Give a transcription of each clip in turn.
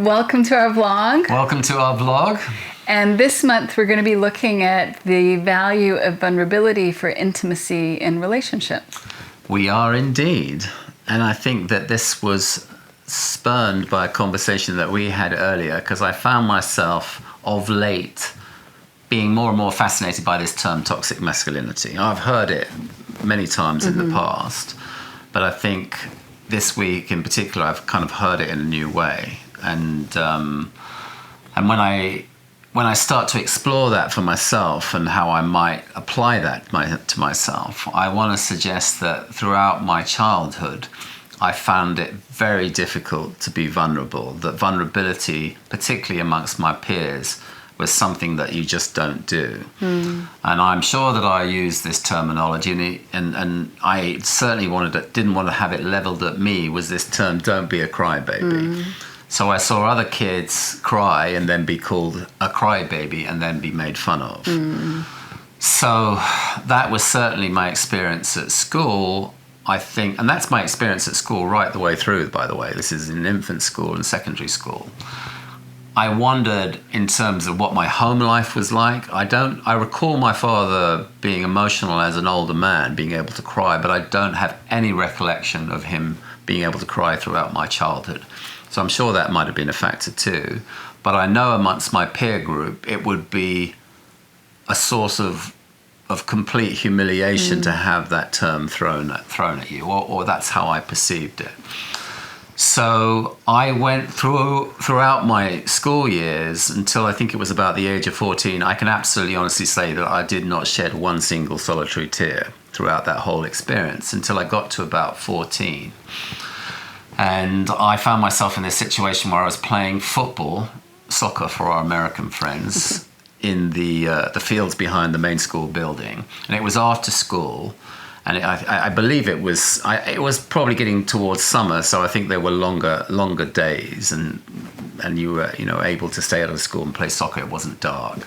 Welcome to our vlog. Welcome to our vlog. And this month we're going to be looking at the value of vulnerability for intimacy in relationships. We are indeed. And I think that this was spurned by a conversation that we had earlier, because I found myself of late being more and more fascinated by this term toxic masculinity. I've heard it many times in the past, but I think this week in particular I've kind of heard it in a new way. And when I start to explore that for myself and how I might apply that to myself, I want to suggest that throughout my childhood, I found it very difficult to be vulnerable, that vulnerability, particularly amongst my peers, was something that you just don't do. And I'm sure that I used this terminology, and I certainly didn't want to have it leveled at me, was this term, don't be a crybaby. So I saw other kids cry and then be called a crybaby and then be made fun of. So that was certainly my experience at school, I think, and that's my experience at school right the way through, by the way. This is in infant school and secondary school. I wondered in terms of what my home life was like. I recall my father being emotional as an older man, being able to cry, but I don't have any recollection of him being able to cry throughout my childhood. So I'm sure that might have been a factor too. But I know amongst my peer group, it would be a source of complete humiliation to have that term thrown at you, or that's how I perceived it. So I went throughout my school years until I think it was about the age of 14. I can absolutely honestly say that I did not shed one single solitary tear throughout that whole experience until I got to about 14. And I found myself in this situation where I was playing soccer for our American friends in the fields behind the main school building. And it was after school. And I believe it was probably getting towards summer, so I think there were longer days, and you were able to stay out of school and play soccer. It wasn't dark,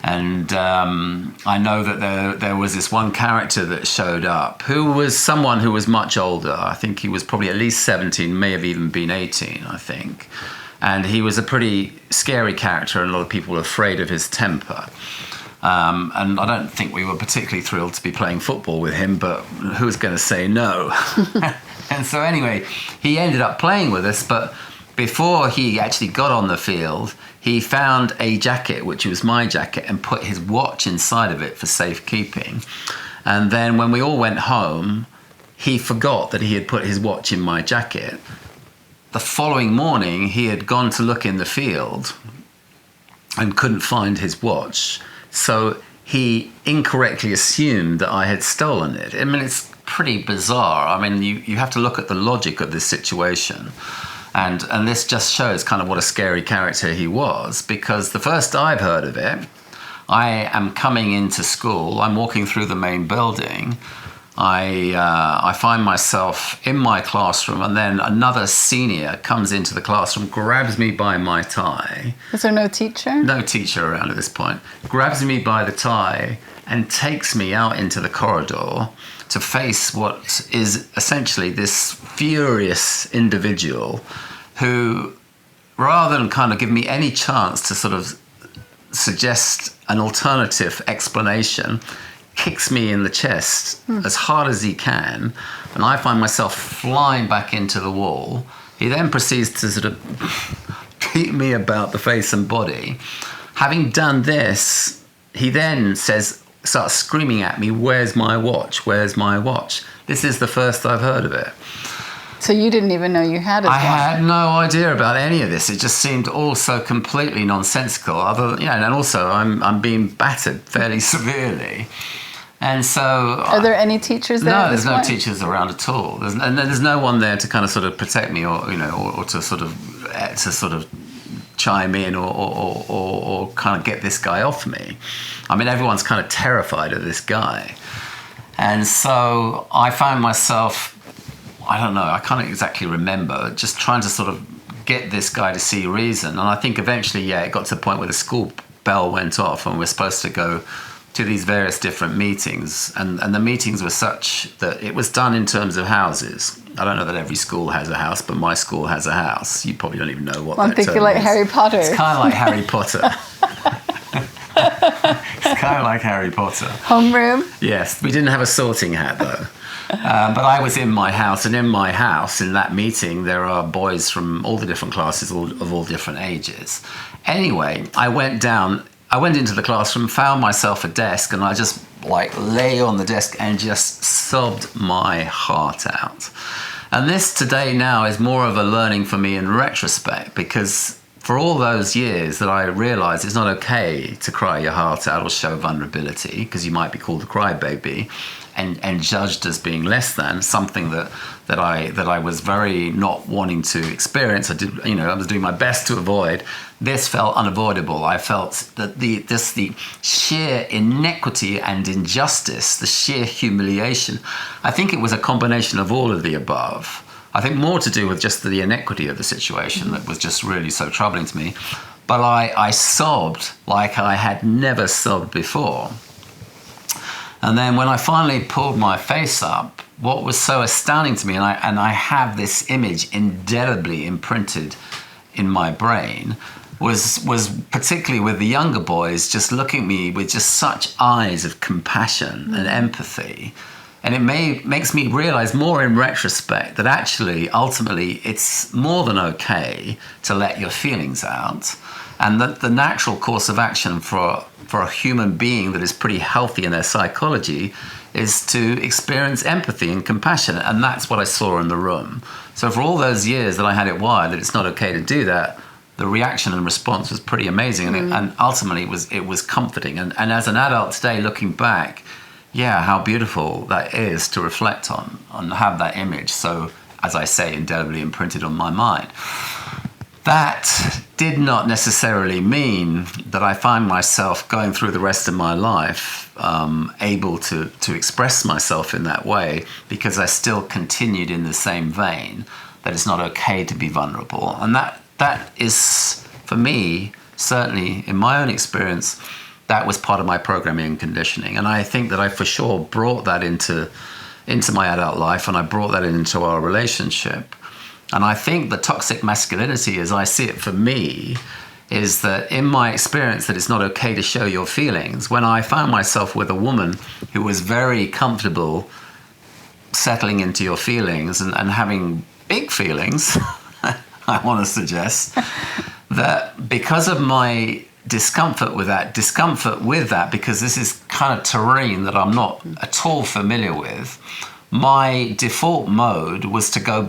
and I know that there was this one character that showed up who was someone who was much older. I think he was probably at least 17, may have even been 18, I think, and he was a pretty scary character, and a lot of people were afraid of his temper. And I don't think we were particularly thrilled to be playing football with him, but who's going to say no? And so anyway, he ended up playing with us, but before he actually got on the field, he found a jacket, which was my jacket, and put his watch inside of it for safekeeping. And then when we all went home, he forgot that he had put his watch in my jacket. The following morning, he had gone to look in the field and couldn't find his watch. So he incorrectly assumed that I had stolen it. I mean, it's pretty bizarre. I mean, you have to look at the logic of this situation. And this just shows kind of what a scary character he was, because the first I've heard of it, I am coming into school, I'm walking through the main building, I find myself in my classroom, and then another senior comes into the classroom, grabs me by my tie. Was there no teacher? No teacher around at this point. Grabs me by the tie and takes me out into the corridor to face what is essentially this furious individual who, rather than kind of give me any chance to sort of suggest an alternative explanation, kicks me in the chest as hard as he can, and I find myself flying back into the wall. He then proceeds to sort of beat me about the face and body. Having done this, he then starts screaming at me, "Where's my watch? Where's my watch?" This is the first I've heard of it. So you didn't even know you had his watch? I had no idea about any of this. It just seemed all so completely nonsensical. And also I'm being battered fairly severely. And so, are there any teachers there? No, there's no teachers around at all. There's no one there to kind of sort of protect me, or to sort of chime in or kind of get this guy off me. I mean, everyone's kind of terrified of this guy, and so I found myself, I don't know, I can't exactly remember, just trying to sort of get this guy to see reason. And I think eventually, it got to the point where the school bell went off, and we're supposed to go to these various different meetings, and the meetings were such that it was done in terms of houses. I don't know that every school has a house, but my school has a house. You probably don't even know what I'm that thinking term like is. Harry Potter. It's kind of like Harry Potter. It's kind of like Harry Potter. Homeroom. Yes, we didn't have a sorting hat though. But I was in my house, and in my house, in that meeting, there are boys from all the different classes, of all different ages. Anyway, I went into the classroom, found myself a desk, and I just like lay on the desk and just sobbed my heart out. And this today now is more of a learning for me in retrospect, because for all those years that I realized it's not okay to cry your heart out or show vulnerability, because you might be called a crybaby and judged as being less than, something that I was very not wanting to experience. I was doing my best to avoid. This felt unavoidable. I felt that the sheer inequity and injustice, the sheer humiliation, I think it was a combination of all of the above. I think more to do with just the inequity of the situation that was just really so troubling to me. But I sobbed like I had never sobbed before. And then when I finally pulled my face up, what was so astounding to me, and I have this image indelibly imprinted in my brain, was particularly with the younger boys just looking at me with just such eyes of compassion and empathy. And it makes me realize more in retrospect that actually, ultimately, it's more than okay to let your feelings out. And that the natural course of action for a human being that is pretty healthy in their psychology is to experience empathy and compassion. And that's what I saw in the room. So for all those years that I had it wired that it's not okay to do that, the reaction and response was pretty amazing. And ultimately, it was comforting. And as an adult today, looking back, yeah, how beautiful that is to reflect on have that image. So, as I say, indelibly imprinted on my mind. That did not necessarily mean that I find myself going through the rest of my life able to express myself in that way, because I still continued in the same vein that it's not okay to be vulnerable. And that is, for me, certainly in my own experience, that was part of my programming and conditioning. And I think that I for sure brought that into my adult life, and I brought that into our relationship. And I think the toxic masculinity, as I see it for me, is that in my experience that it's not okay to show your feelings. When I found myself with a woman who was very comfortable settling into your feelings and having big feelings, I want to suggest, that because of my discomfort with that, because this is kind of terrain that I'm not at all familiar with, my default mode was to go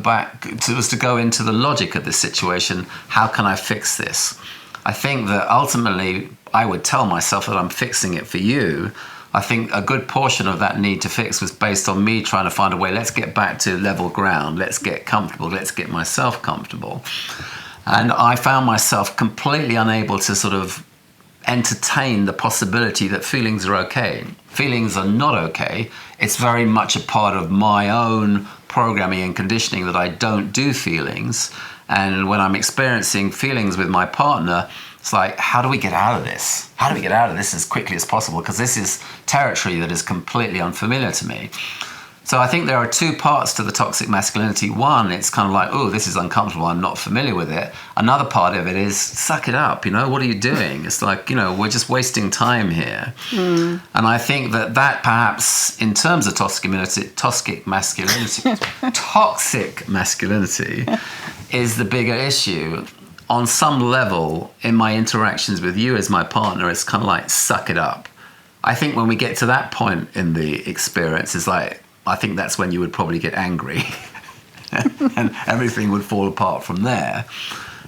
into the logic of the situation. How can I fix this? I think that ultimately I would tell myself that I'm fixing it for you. I think a good portion of that need to fix was based on me trying to find a way, let's get back to level ground, let's get comfortable, let's get myself comfortable. And I found myself completely unable to sort of entertain the possibility that feelings are okay. Feelings are not okay. It's very much a part of my own programming and conditioning that I don't do feelings. And when I'm experiencing feelings with my partner, it's like, how do we get out of this? How do we get out of this as quickly as possible? Because this is territory that is completely unfamiliar to me. So I think there are two parts to the toxic masculinity. One, it's kind of like, oh, this is uncomfortable, I'm not familiar with it. Another part of it is, suck it up, what are you doing? It's like, we're just wasting time here. And I think that perhaps, in terms of toxic masculinity is the bigger issue. On some level, in my interactions with you as my partner, it's kind of like, suck it up. I think when we get to that point in the experience, it's like, I think that's when you would probably get angry and everything would fall apart from there.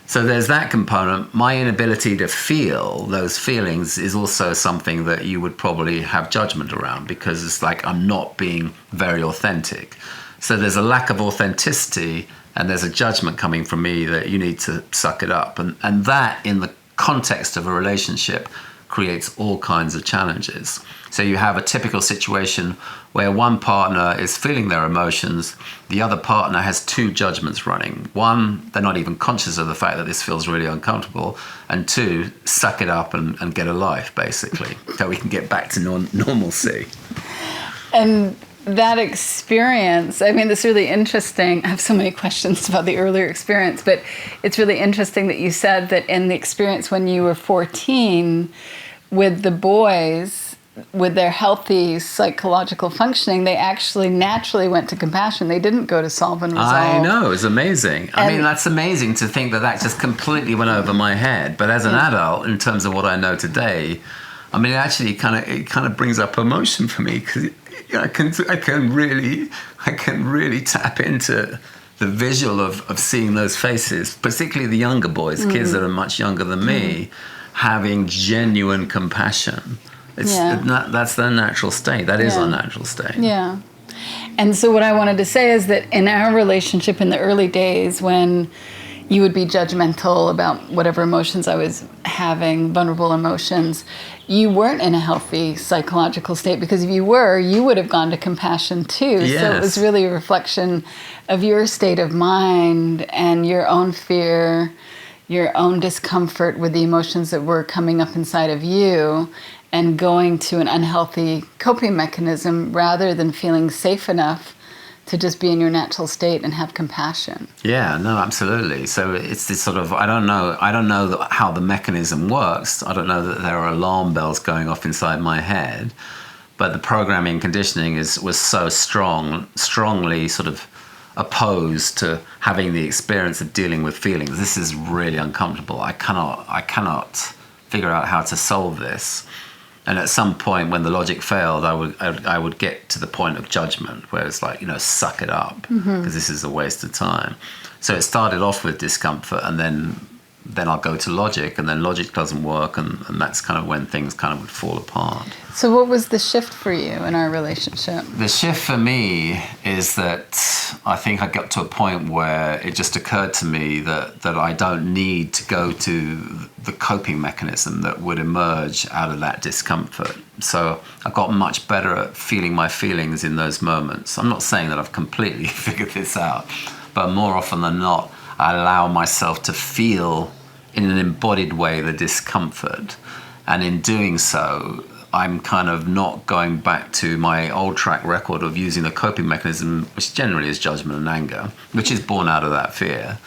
So there's that component. My inability to feel those feelings is also something that you would probably have judgment around, because it's like I'm not being very authentic. So there's a lack of authenticity, and there's a judgment coming from me that you need to suck it up. And that, in the context of a relationship, creates all kinds of challenges. So you have a typical situation where one partner is feeling their emotions, the other partner has two judgments running. One, they're not even conscious of the fact that this feels really uncomfortable, and two, suck it up and get a life, basically, so we can get back to normalcy. And that experience, I mean, it's really interesting. I have so many questions about the earlier experience, but it's really interesting that you said that in the experience when you were 14 with the boys, with their healthy psychological functioning, they actually naturally went to compassion. They didn't go to solve and resolve. I know, it's amazing. I mean, that's amazing to think that just completely went over my head. But as an adult, in terms of what I know today, I mean, it kind of brings up emotion for me, because I can really tap into the visual of seeing those faces, particularly the younger boys, kids that are much younger than me, having genuine compassion. That's their natural state. That is our natural state. Yeah. And so what I wanted to say is that in our relationship in the early days, when you would be judgmental about whatever emotions I was having, vulnerable emotions, you weren't in a healthy psychological state, because if you were, you would have gone to compassion too. Yes. So it was really a reflection of your state of mind and your own fear, your own discomfort with the emotions that were coming up inside of you, and going to an unhealthy coping mechanism rather than feeling safe enough to just be in your natural state and have compassion. Yeah, no, absolutely. So it's this sort of, I don't know how the mechanism works. I don't know that there are alarm bells going off inside my head, but the programming conditioning was so strongly sort of opposed to having the experience of dealing with feelings. This is really uncomfortable. I cannot figure out how to solve this. And at some point, when the logic failed, I would get to the point of judgment, where it's like, suck it up, because this is a waste of time. So it started off with discomfort, and then I'll go to logic, and then logic doesn't work, and that's kind of when things kind of would fall apart. So what was the shift for you in our relationship? The shift for me is that I think I got to a point where it just occurred to me that I don't need to go to the coping mechanism that would emerge out of that discomfort. So I got much better at feeling my feelings in those moments. I'm not saying that I've completely figured this out, but more often than not, I allow myself to feel in an embodied way the discomfort. And in doing so, I'm kind of not going back to my old track record of using the coping mechanism, which generally is judgment and anger, which is born out of that fear.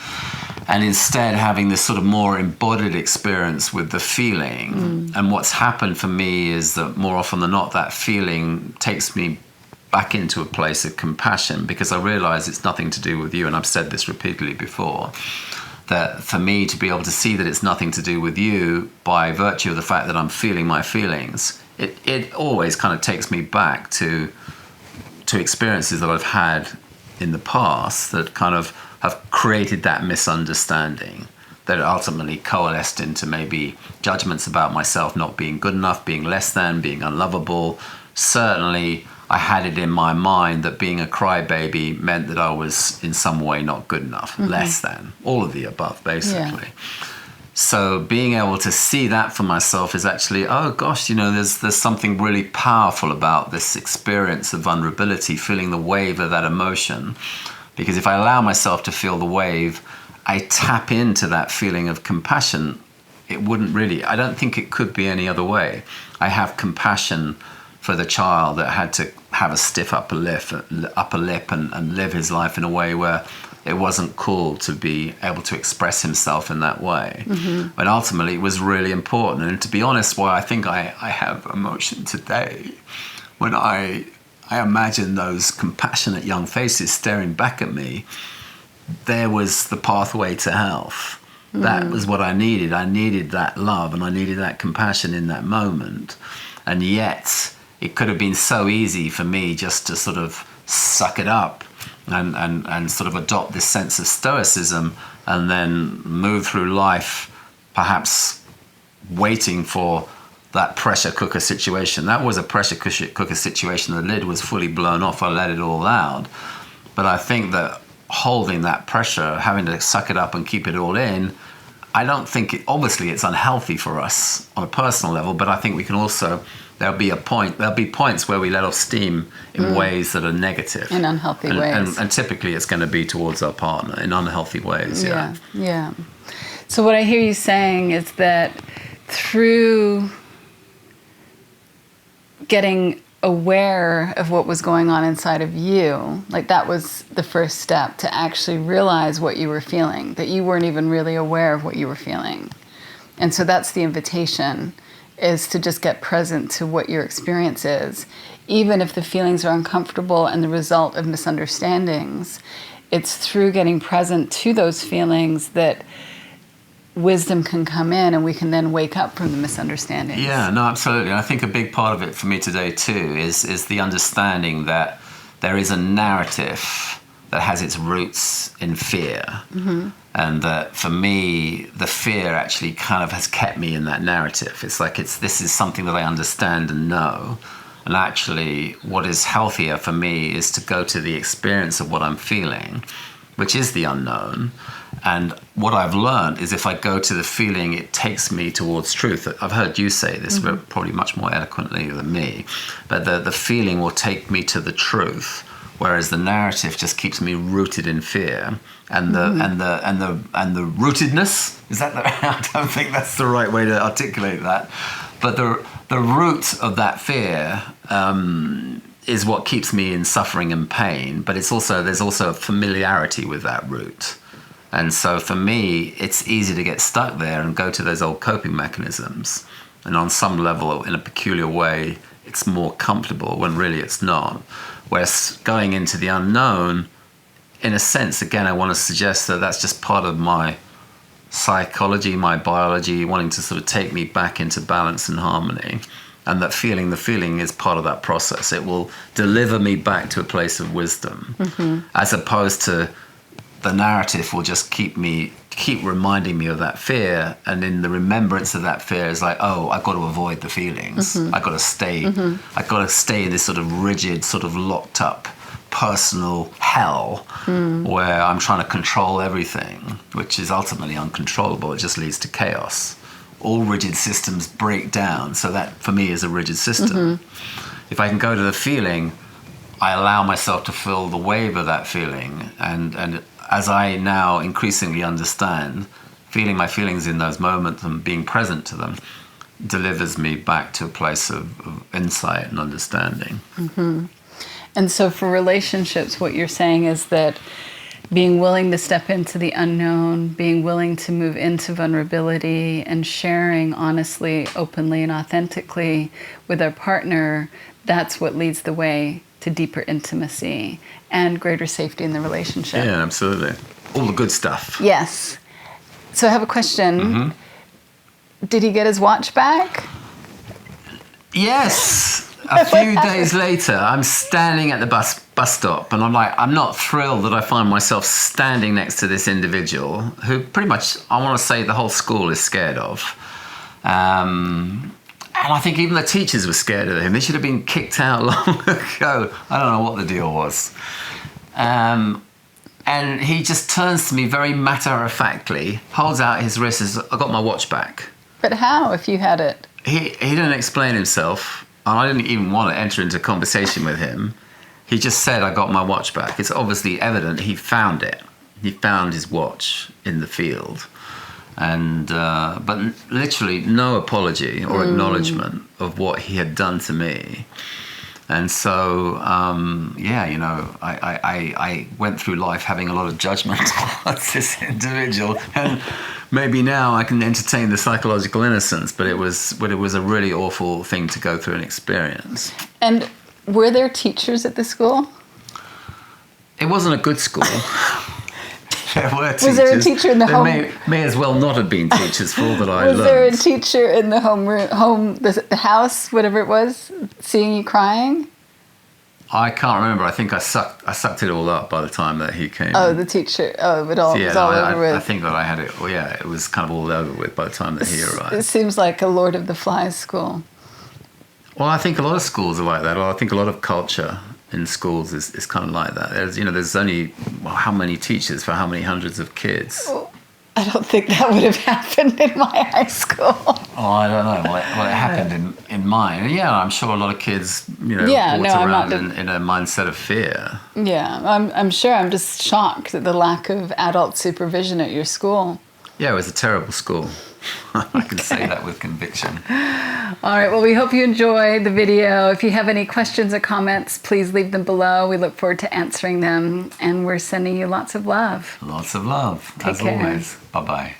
And instead having this sort of more embodied experience with the feeling. And what's happened for me is that more often than not, that feeling takes me back into a place of compassion, because I realize it's nothing to do with you. And I've said this repeatedly before, that for me to be able to see that it's nothing to do with you by virtue of the fact that I'm feeling my feelings, it always kind of takes me back to experiences that I've had in the past that kind of have created that misunderstanding that ultimately coalesced into maybe judgments about myself not being good enough, being less than, being unlovable. Certainly, I had it in my mind that being a crybaby meant that I was in some way not good enough, less than, all of the above, basically. Yeah. So being able to see that for myself is actually, oh gosh, there's something really powerful about this experience of vulnerability, feeling the wave of that emotion. Because if I allow myself to feel the wave, I tap into that feeling of compassion. I don't think it could be any other way. I have compassion for the child that had to have a stiff upper lip and live his life in a way where it wasn't cool to be able to express himself in that way. But ultimately it was really important. And to be honest, why I think I have emotion today, when I imagine those compassionate young faces staring back at me, there was the pathway to health. That was what I needed. I needed that love and I needed that compassion in that moment. And yet it could have been so easy for me just to sort of suck it up and sort of adopt this sense of stoicism and then move through life perhaps waiting for that pressure cooker situation. That was a pressure cooker situation. The lid was fully blown off. I let it all out. But I think that holding that pressure, having to suck it up and keep it all in, I don't think obviously it's unhealthy for us on a personal level, but I think we can also, there'll be points where we let off steam in ways that are negative. In unhealthy ways. And typically it's going to be towards our partner in unhealthy ways. Yeah. So what I hear you saying is that through getting aware of what was going on inside of you, like that was the first step to actually realize what you were feeling, that you weren't even really aware of what you were feeling. And so that's the invitation, is to just get present to what your experience is. Even if the feelings are uncomfortable and the result of misunderstandings, it's through getting present to those feelings that wisdom can come in, and we can then wake up from the misunderstandings. Yeah, no, absolutely. And I think a big part of it for me today too is the understanding that there is a narrative that has its roots in fear. Mm-hmm. And that for me, the fear actually kind of has kept me in that narrative. It's like this is something that I understand and know. And actually, what is healthier for me is to go to the experience of what I'm feeling, which is the unknown. And what I've learned is if I go to the feeling, it takes me towards truth. I've heard you say this, mm-hmm. probably much more eloquently than me, but the feeling will take me to the truth, whereas the narrative just keeps me rooted in fear. And the mm-hmm. and the rootedness, is that I don't think that's the right way to articulate that, but the root of that fear is what keeps me in suffering and pain. But there's also a familiarity with that root. And so for me, it's easy to get stuck there and go to those old coping mechanisms. And on some level, in a peculiar way, it's more comfortable when really it's not. Whereas going into the unknown, in a sense, again, I want to suggest that that's just part of my psychology, my biology, wanting to sort of take me back into balance and harmony. And that feeling the feeling is part of that process. It will deliver me back to a place of wisdom, mm-hmm. as opposed to the narrative will just keep reminding me of that fear, and in the remembrance of that fear is like, oh, I've got to avoid the feelings. Mm-hmm. I've got to stay in this sort of rigid, sort of locked up personal hell where I'm trying to control everything, which is ultimately uncontrollable. It just leads to chaos. All rigid systems break down, so that for me is a rigid system. Mm-hmm. If I can go to the feeling, I allow myself to feel the wave of that feeling, and as I now increasingly understand, feeling my feelings in those moments and being present to them delivers me back to a place of insight and understanding. Mm-hmm. And so for relationships, what you're saying is that being willing to step into the unknown, being willing to move into vulnerability, and sharing honestly, openly, and authentically with our partner, that's what leads the way to deeper intimacy and greater safety in the relationship. Yeah, absolutely. All the good stuff. Yes. So I have a question. Mm-hmm. Did he get his watch back? Yes. A few days later, I'm standing at the bus stop, and I'm not thrilled that I find myself standing next to this individual who pretty much, I want to say, the whole school is scared of. And I think even the teachers were scared of him. They should have been kicked out long ago. I don't know what the deal was. And he just turns to me very matter-of-factly, holds out his wrist, and says, I got my watch back. But how, if you had it? He didn't explain himself, and I didn't even want to enter into conversation with him. He just said, I got my watch back. It's obviously evident he found it. He found his watch in the field. And but literally no apology or acknowledgement of what he had done to me. And so I went through life having a lot of judgment towards this individual, and maybe now I can entertain the psychological innocence, but it was a really awful thing to go through and experience. And were there teachers at the school? It wasn't a good school. There were teachers. Was there a teacher in the home? May as well not have been teachers for all that I learned. Was there a teacher in the the house, whatever it was, seeing you crying? I can't remember. I think I sucked it all up by the time that he came. Oh, the teacher. Oh, it was all over with. I think that I had it. Well, yeah, it was kind of all over with by the time that he arrived. It seems like a Lord of the Flies school. Well, I think a lot of schools are like that. Or I think a lot of culture in schools is kind of like that. There's only how many teachers for how many hundreds of kids. Oh, I don't think that would have happened in my high school. Oh, I don't know. Well, it happened in mine. Yeah, I'm sure a lot of kids, walked around in a mindset of fear. Yeah, I'm sure. I'm just shocked at the lack of adult supervision at your school. Yeah, it was a terrible school. I can say that with conviction. All right, well, we hope you enjoyed the video. If you have any questions or comments, please leave them below. We look forward to answering them, and we're sending you lots of love. Lots of love, Take as care. always. Bye-bye.